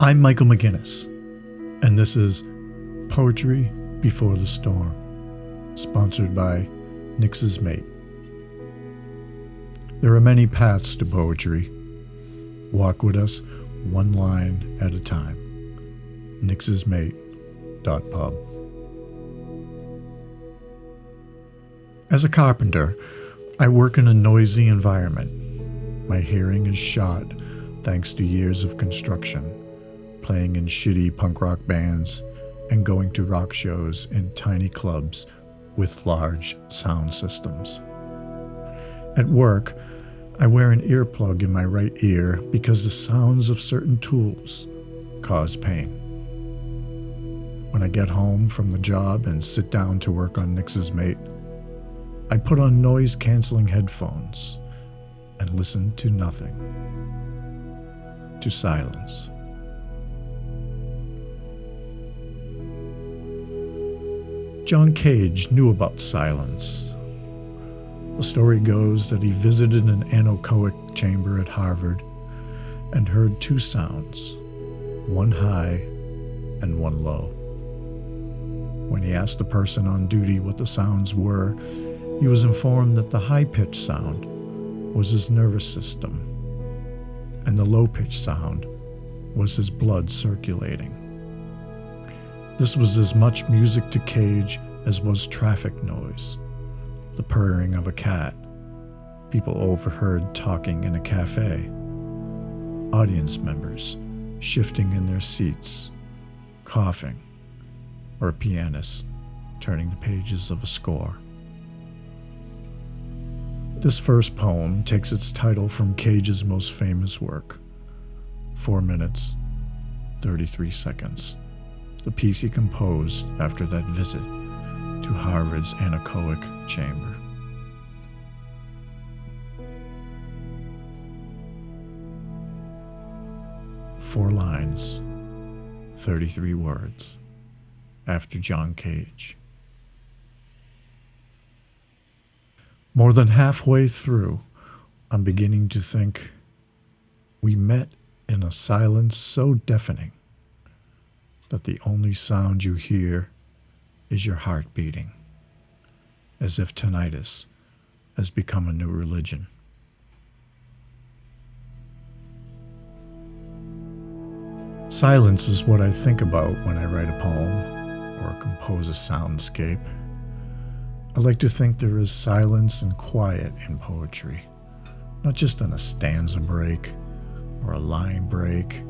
I'm Michael McInnis, and this is Poetry Before the Storm, sponsored by Nixes Mate. There are many paths to poetry. Walk with us one line at a time. nixesmate.pub. As a carpenter, I work in a noisy environment. My hearing is shot thanks to years of construction, playing in shitty punk rock bands, and going to rock shows in tiny clubs with large sound systems. At work, I wear an earplug in my right ear because the sounds of certain tools cause pain. When I get home from the job and sit down to work on Nixes Mate, I put on noise-canceling headphones and listen to nothing, to silence. John Cage knew about silence. The story goes that he visited an anechoic chamber at Harvard and heard two sounds, one high and one low. When he asked the person on duty what the sounds were, he was informed that the high-pitched sound was his nervous system, and the low-pitched sound was his blood circulating. This was as much music to Cage as was traffic noise, the purring of a cat, people overheard talking in a cafe, audience members shifting in their seats, coughing, or a pianist turning the pages of a score. This first poem takes its title from Cage's most famous work, 4 minutes, 33 seconds, the piece he composed after that visit to Harvard's anechoic chamber. Four lines, 33 words, after John Cage. More than halfway through, I'm beginning to think we met in a silence so deafening that the only sound you hear is your heart beating, as if tinnitus has become a new religion. Silence is what I think about when I write a poem or compose a soundscape. I like to think there is silence and quiet in poetry, not just in a stanza break or a line break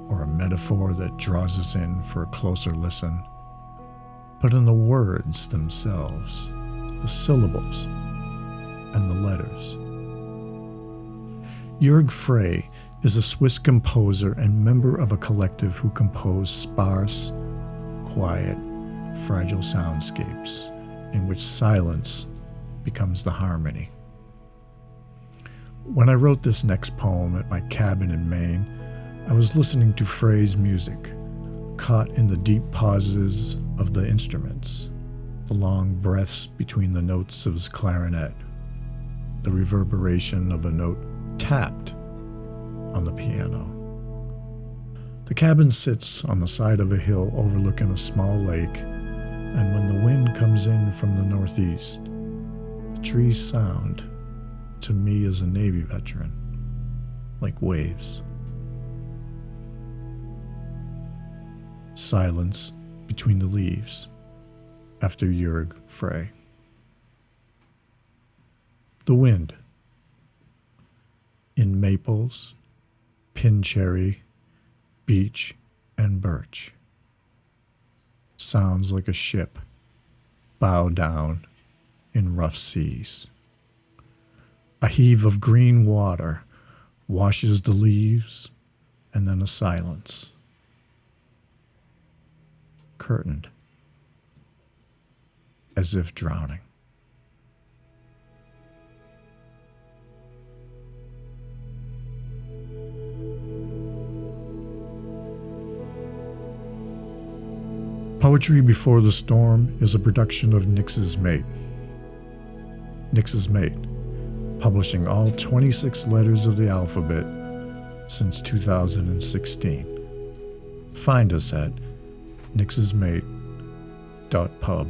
or a metaphor that draws us in for a closer listen, but in the words themselves, the syllables and the letters. Jörg Frey is a Swiss composer and member of a collective who compose sparse, quiet, fragile soundscapes in which silence becomes the harmony. When I wrote this next poem at my cabin in Maine, I was listening to Frey's music, caught in the deep pauses of the instruments, the long breaths between the notes of his clarinet, the reverberation of a note tapped on the piano. The cabin sits on the side of a hill overlooking a small lake, and when the wind comes in from the northeast, the trees sound, to me as a Navy veteran, like waves. Silence between the leaves, after Jörg Frey. The wind. In maples, pin cherry, beech, and birch. Sounds like a ship, bow down in rough seas. A heave of green water washes the leaves, and then a silence. Curtained, as if drowning. Poetry Before the Storm is a production of Nixes Mate. Nixes Mate, publishing all 26 letters of the alphabet since 2016. find us at nixesmate.pub.